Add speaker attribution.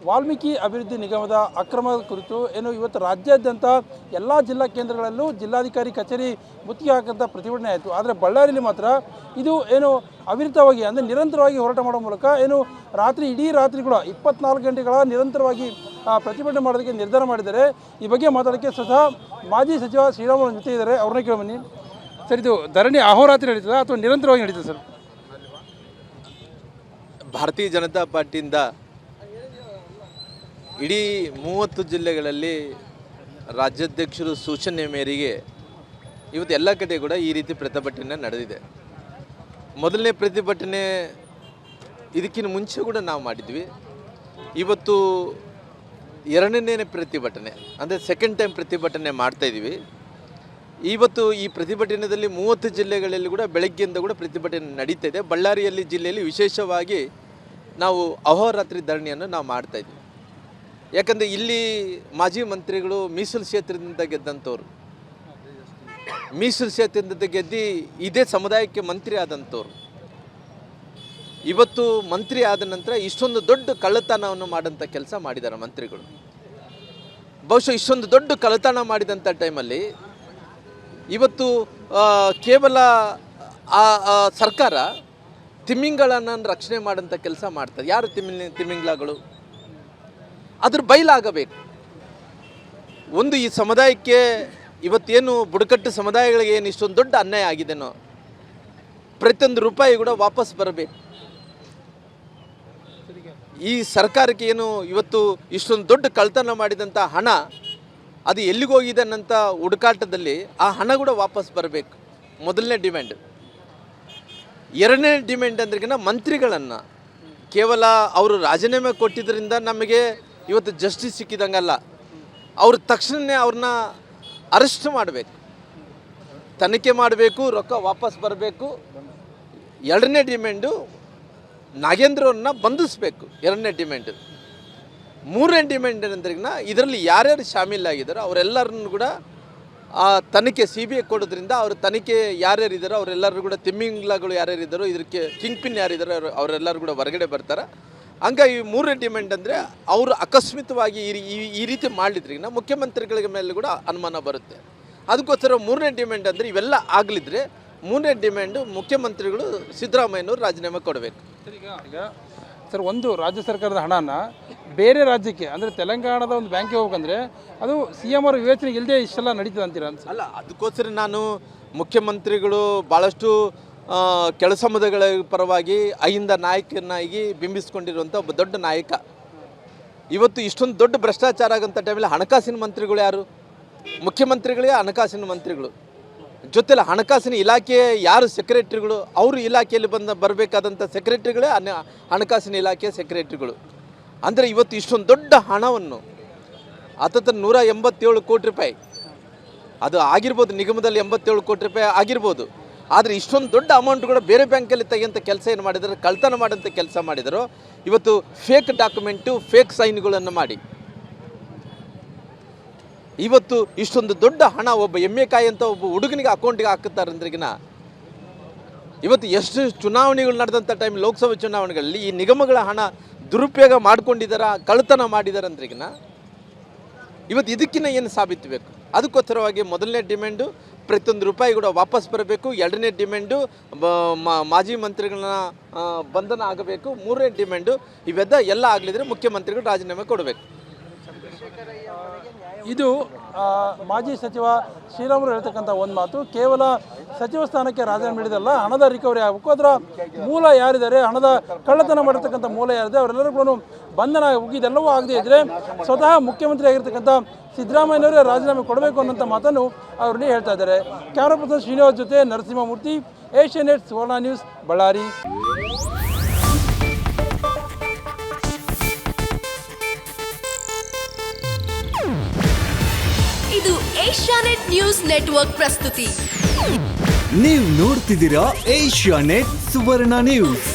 Speaker 1: ವಾಲ್ಮೀಕಿ ಅಭಿವೃದ್ಧಿ ನಿಗಮದ ಅಕ್ರಮದ ಕುರಿತು ಏನು ಇವತ್ತು ರಾಜ್ಯಾದ್ಯಂತ ಎಲ್ಲ ಜಿಲ್ಲಾ ಕೇಂದ್ರಗಳಲ್ಲೂ ಜಿಲ್ಲಾಧಿಕಾರಿ ಕಚೇರಿ ಮುತ್ತಿಗೆ ಹಾಕಂಥ ಪ್ರತಿಭಟನೆ ಆಯಿತು. ಆದರೆ ಬಳ್ಳಾರಿಯಲ್ಲಿ ಮಾತ್ರ ಇದು ಏನು ಅವಿರತವಾಗಿ ಅಂದರೆ ನಿರಂತರವಾಗಿ ಹೋರಾಟ ಮಾಡೋ ಮೂಲಕ ಏನು ಇಡೀ ರಾತ್ರಿ ಕೂಡ 24 ಗಂಟೆಗಳ ನಿರಂತರವಾಗಿ ಪ್ರತಿಭಟನೆ ಮಾಡೋದಕ್ಕೆ ನಿರ್ಧಾರ ಮಾಡಿದ್ದಾರೆ. ಈ ಬಗ್ಗೆ ಮಾತಾಡೋಕ್ಕೆ ಸ್ವತಃ ಮಾಜಿ ಸಚಿವ ಶ್ರೀರಾಮುಲು ಜೊತೆ ಇದ್ದಾರೆ, ಅವ್ರನ್ನ ಕೇಳಿ ಬನ್ನಿ. ಸರ್, ಇದು ಧರಣಿ ಅಹೋರಾತ್ರಿ ನಡೀತದ ಅಥವಾ ನಿರಂತರವಾಗಿ ನಡೀತದೆ ಸರ್?
Speaker 2: ಭಾರತೀಯ ಜನತಾ ಪಾರ್ಟಿಯಿಂದ ಇಡೀ 30 ಜಿಲ್ಲೆಗಳಲ್ಲಿ ರಾಜ್ಯಾಧ್ಯಕ್ಷರು ಸೂಚನೆ ಮೇರೆಗೆ ಇವತ್ತು ಎಲ್ಲ ಕಡೆ ಕೂಡ ಈ ರೀತಿ ಪ್ರತಿಭಟನೆ ನಡೆದಿದೆ. ಮೊದಲನೇ ಪ್ರತಿಭಟನೆ ಇದಕ್ಕಿಂತ ಮುಂಚೆ ಕೂಡ ನಾವು ಮಾಡಿದ್ವಿ. ಇವತ್ತು ಎರಡನೇ ಪ್ರತಿಭಟನೆ ಅಂದರೆ ಸೆಕೆಂಡ್ ಟೈಮ್ ಪ್ರತಿಭಟನೆ ಮಾಡ್ತಾಯಿದ್ದೀವಿ. ಇವತ್ತು ಈ ಪ್ರತಿಭಟನೆಯಲ್ಲಿ 30 ಜಿಲ್ಲೆಗಳಲ್ಲಿ ಕೂಡ ಬೆಳಗ್ಗೆಯಿಂದ ಕೂಡ ಪ್ರತಿಭಟನೆ ನಡೀತಾ ಇದೆ. ಬಳ್ಳಾರಿಯಲ್ಲಿ ಜಿಲ್ಲೆಯಲ್ಲಿ ವಿಶೇಷವಾಗಿ ನಾವು ಅಹೋರಾತ್ರಿ ಧರಣಿಯನ್ನು ನಾವು ಮಾಡ್ತಾಯಿದ್ವಿ. ಯಾಕಂದರೆ ಇಲ್ಲಿ ಮಾಜಿ ಮಂತ್ರಿಗಳು ಮೀಸಲು ಕ್ಷೇತ್ರದಿಂದ ಗೆದ್ದಂಥವ್ರು, ಮೀಸಲು ಕ್ಷೇತ್ರದಿಂದ ಗೆದ್ದು ಇದೇ ಸಮುದಾಯಕ್ಕೆ ಮಂತ್ರಿ ಆದಂಥವ್ರು. ಇವತ್ತು ಮಂತ್ರಿ ಆದ ನಂತರ ಇಷ್ಟೊಂದು ದೊಡ್ಡ ಕಳ್ಳತನವನ್ನು ಮಾಡೋಂಥ ಕೆಲಸ ಮಾಡಿದ್ದಾರೆ ಮಂತ್ರಿಗಳು. ಬಹುಶಃ ಇಷ್ಟೊಂದು ದೊಡ್ಡ ಕಳ್ಳತನ ಮಾಡಿದಂಥ ಟೈಮಲ್ಲಿ ಇವತ್ತು ಕೇವಲ ಸರ್ಕಾರ ತಿಮಿಂಗಳನ್ನ ರಕ್ಷಣೆ ಮಾಡೋಂಥ ಕೆಲಸ ಮಾಡ್ತಾರೆ. ಯಾರು ತಿಮಿಂಗ್ಲಗಳು? ಅದ್ರ ಬಯಲಾಗಬೇಕು. ಒಂದು ಈ ಸಮುದಾಯಕ್ಕೆ ಇವತ್ತೇನು ಬುಡಕಟ್ಟು ಸಮುದಾಯಗಳಿಗೆ ಏನು ಇಷ್ಟೊಂದು ದೊಡ್ಡ ಅನ್ಯಾಯ ಆಗಿದೆನೋ ಪ್ರತಿಯೊಂದು ರೂಪಾಯಿ ಕೂಡ ವಾಪಸ್ ಬರಬೇಕು. ಈ ಸರ್ಕಾರಕ್ಕೆ ಏನು ಇವತ್ತು ಇಷ್ಟೊಂದು ದೊಡ್ಡ ಕಳ್ತನ ಮಾಡಿದಂಥ ಹಣ ಅದು ಎಲ್ಲಿಗೋಗಿದೆ ಅನ್ನೋಂಥ ಹುಡುಕಾಟದಲ್ಲಿ ಆ ಹಣ ಕೂಡ ವಾಪಸ್ ಬರಬೇಕು, ಮೊದಲನೇ ಡಿಮ್ಯಾಂಡ್. ಎರಡನೇ ಡಿಮ್ಯಾಂಡ್ ಅಂದ್ರಿಗಿನ ಮಂತ್ರಿಗಳನ್ನು ಕೇವಲ ಅವರು ರಾಜೀನಾಮೆ ಕೊಟ್ಟಿದ್ದರಿಂದ ನಮಗೆ ಇವತ್ತು ಜಸ್ಟಿಸ್ ಸಿಕ್ಕಿದಂಗಲ್ಲ. ಅವರು ತಕ್ಷಣವೇ ಅವ್ರನ್ನ ಅರೆಸ್ಟ್ ಮಾಡಬೇಕು, ತನಿಖೆ ಮಾಡಬೇಕು, ರೊಕ್ಕ ವಾಪಸ್ ಬರಬೇಕು. ಎರಡನೇ ಡಿಮ್ಯಾಂಡು ನಾಗೇಂದ್ರವ್ರನ್ನ ಬಂಧಿಸಬೇಕು, ಎರಡನೇ ಡಿಮ್ಯಾಂಡು. ಮೂರನೇ ಡಿಮ್ಯಾಂಡ್ ಏನಂದ್ರಿಗಿನ ಇದರಲ್ಲಿ ಯಾರ್ಯಾರು ಶಾಮೀಲಾಗಿದ್ದಾರೋ ಅವರೆಲ್ಲರನ್ನು ಕೂಡ ತನಿಖೆ CBI ಕೊಡೋದ್ರಿಂದ ಅವ್ರ ತನಿಖೆ ಯಾರ್ಯಾರಿದ್ದಾರೋ ಅವರೆಲ್ಲರೂ ಕೂಡ ತಿಮ್ಮಿಂಗ್ಲಗಳು ಯಾರ್ಯಾರಿದ್ದಾರೋ ಇದಕ್ಕೆ ಕಿಂಗ್ ಪಿನ್ ಯಾರಿದ್ದಾರೋ ಅವರೆಲ್ಲರೂ ಕೂಡ ಹೊರಗಡೆ ಬರ್ತಾರೆ. ಹಂಗಾಗಿ ಮೂರನೇ ಡಿಮ್ಯಾಂಡ್ ಅಂದರೆ ಅವರು ಅಕಸ್ಮಿತವಾಗಿ ಈ ರೀತಿ ಮಾಡಲಿದ್ರಿಗಿನ ಮುಖ್ಯಮಂತ್ರಿಗಳ ಮೇಲೆ ಕೂಡ ಅನುಮಾನ ಬರುತ್ತೆ. ಅದಕ್ಕೋಸ್ಕರ ಮೂರನೇ ಡಿಮ್ಯಾಂಡ್ ಅಂದರೆ ಇವೆಲ್ಲ ಆಗಲಿದ್ರೆ ಮೂರನೇ ಡಿಮ್ಯಾಂಡು ಮುಖ್ಯಮಂತ್ರಿಗಳು ಸಿದ್ದರಾಮಯ್ಯನವರು ರಾಜೀನಾಮೆ ಕೊಡಬೇಕು.
Speaker 1: ಸರ್, ಒಂದು ರಾಜ್ಯ ಸರ್ಕಾರದ ಹಣನ ಬೇರೆ ರಾಜ್ಯಕ್ಕೆ ಅಂದರೆ ತೆಲಂಗಾಣದ ಒಂದು ಬ್ಯಾಂಕಿಗೆ ಹೋಗ್ಬೇಕಂದ್ರೆ ಅದು CM ಅವರ ವಿವೇಚನೆ ಇಲ್ಲದೆ ಇಷ್ಟೆಲ್ಲ ನಡೀತದೆ ಅಂತೀರಾ?
Speaker 2: ಅಲ್ಲ, ಅದಕ್ಕೋಸ್ಕರ ನಾನು ಮುಖ್ಯಮಂತ್ರಿಗಳು ಭಾಳಷ್ಟು ಕೆಲಸಮದಗಳ ಪರವಾಗಿ ಅಹಿಂದ ನಾಯಕನಾಗಿ ಬಿಂಬಿಸ್ಕೊಂಡಿರುವಂಥ ಒಬ್ಬ ದೊಡ್ಡ ನಾಯಕ. ಇವತ್ತು ಇಷ್ಟೊಂದು ದೊಡ್ಡ ಭ್ರಷ್ಟಾಚಾರ ಆಗೋಂಥ ಟೈಮಲ್ಲಿ ಹಣಕಾಸಿನ ಮಂತ್ರಿಗಳು ಯಾರು? ಮುಖ್ಯಮಂತ್ರಿಗಳೇ ಹಣಕಾಸಿನ ಮಂತ್ರಿಗಳು. ಜೊತೆಲಿ ಹಣಕಾಸಿನ ಇಲಾಖೆ ಯಾರು ಸೆಕ್ರೆಟ್ರಿಗಳು, ಅವರು ಇಲಾಖೆಯಲ್ಲಿ ಬರಬೇಕಾದಂಥ ಸೆಕ್ರೆಟ್ರಿಗಳೇ ಹಣಕಾಸಿನ ಇಲಾಖೆಯ ಸೆಕ್ರೆಟ್ರಿಗಳು. ಅಂದರೆ ಇವತ್ತು ಇಷ್ಟೊಂದು ದೊಡ್ಡ ಹಣವನ್ನು ಹತ್ತತ್ರ 187 ಕೋಟಿ ರೂಪಾಯಿ ಅದು ಆಗಿರ್ಬೋದು, ನಿಗಮದಲ್ಲಿ 87 ಕೋಟಿ ರೂಪಾಯಿ ಆಗಿರ್ಬೋದು. ಆದರೆ ಇಷ್ಟೊಂದು ದೊಡ್ಡ ಅಮೌಂಟ್ ಕೂಡ ಬೇರೆ ಬ್ಯಾಂಕಲ್ಲಿ ತೆಗೆಯಂಥ ಕೆಲಸ ಏನು ಮಾಡಿದ್ದಾರೆ, ಕಳ್ತನ ಮಾಡೋಂಥ ಕೆಲಸ ಮಾಡಿದರು. ಇವತ್ತು ಫೇಕ್ ಡಾಕ್ಯುಮೆಂಟು, ಫೇಕ್ ಸೈನ್ಗಳನ್ನು ಮಾಡಿ ಇವತ್ತು ಇಷ್ಟೊಂದು ದೊಡ್ಡ ಹಣ ಒಬ್ಬ ಎಮ್ಮೆಕಾಯಿ ಅಂತ ಒಬ್ಬ ಹುಡುಗನಿಗೆ ಅಕೌಂಟಿಗೆ ಹಾಕುತ್ತಾರೆ ಅಂದ್ರಿಗಿನ ಇವತ್ತು ಎಷ್ಟು ಚುನಾವಣೆಗಳು ನಡೆದಂಥ ಟೈಮ್, ಲೋಕಸಭಾ ಚುನಾವಣೆಗಳಲ್ಲಿ ಈ ನಿಗಮಗಳ ಹಣ ದುರುಪಯೋಗ ಮಾಡ್ಕೊಂಡಿದ್ದಾರ, ಕಳ್ತನ ಮಾಡಿದ್ದಾರೆ ಅಂದ್ರಿಗಿನ ಇವತ್ತು ಇದಕ್ಕಿಂತ ಏನು ಸಾಬೀತು ಬೇಕು? ಅದಕ್ಕೋಸ್ಕರವಾಗಿ ಮೊದಲನೇ ಡಿಮ್ಯಾಂಡು ಪ್ರತಿಯೊಂದು ರೂಪಾಯಿ ಕೂಡ ವಾಪಸ್ ಬರಬೇಕು. ಎರಡನೇ ಡಿಮ್ಯಾಂಡು ಮಾಜಿ ಮಂತ್ರಿಗಳನ್ನ ಬಂಧನ ಆಗಬೇಕು. ಮೂರನೇ ಡಿಮ್ಯಾಂಡು ಇವೆಲ್ಲ ಆಗಲಿದ್ರೆ ಮುಖ್ಯಮಂತ್ರಿಗಳು ರಾಜೀನಾಮೆ ಕೊಡಬೇಕು.
Speaker 1: ಇದು ಮಾಜಿ ಸಚಿವ ಶ್ರೀರಾಮುಲು ಹೇಳ್ತಕ್ಕಂಥ ಒಂದು ಮಾತು. ಕೇವಲ ಸಚಿವ ಸ್ಥಾನಕ್ಕೆ ರಾಜೀನಾಮೆ ನೀಡಿದಲ್ಲ, ಹಣದ ರಿಕವರಿ ಆಗಬೇಕು. ಅದರ ಮೂಲ ಯಾರಿದ್ದಾರೆ, ಹಣದ ಕಳ್ಳತನ ಮಾಡಿರ್ತಕ್ಕಂಥ ಮೂಲ ಯಾರಿದೆ, ಅವರೆಲ್ಲರೂ ಕೂಡ ಬಂಧನ ಆಗಬೇಕು. ಇದೆಲ್ಲವೂ ಆಗದೆ ಇದ್ದರೆ ಸ್ವತಃ ಮುಖ್ಯಮಂತ್ರಿ ಆಗಿರ್ತಕ್ಕಂಥ ಸಿದ್ದರಾಮಯ್ಯನವರೇ ರಾಜೀನಾಮೆ ಕೊಡಬೇಕು ಅನ್ನೋಂಥ ಮಾತನ್ನು ಅವರಲ್ಲಿ ಹೇಳ್ತಾ ಇದ್ದಾರೆ. ಕ್ಯಾಮರಾ ಪರ್ಸನ್ ಶ್ರೀನಿವಾಸ್ ಜೊತೆ ನರಸಿಂಹಮೂರ್ತಿ, ಏಷ್ಯನ್ ನೆಟ್ ಸುವರ್ಣ ನ್ಯೂಸ್, ಬಳ್ಳಾರಿ.
Speaker 3: ಇದು ಏಷ್ಯಾನೆಟ್ ನ್ಯೂಸ್ ನೆಟ್ವರ್ಕ್ ಪ್ರಸ್ತುತಿ.
Speaker 4: ನೀವು ನೋಡ್ತಿದ್ದೀರಾ ಏಷ್ಯಾನೆಟ್ ಸುವರ್ಣ ನ್ಯೂಸ್.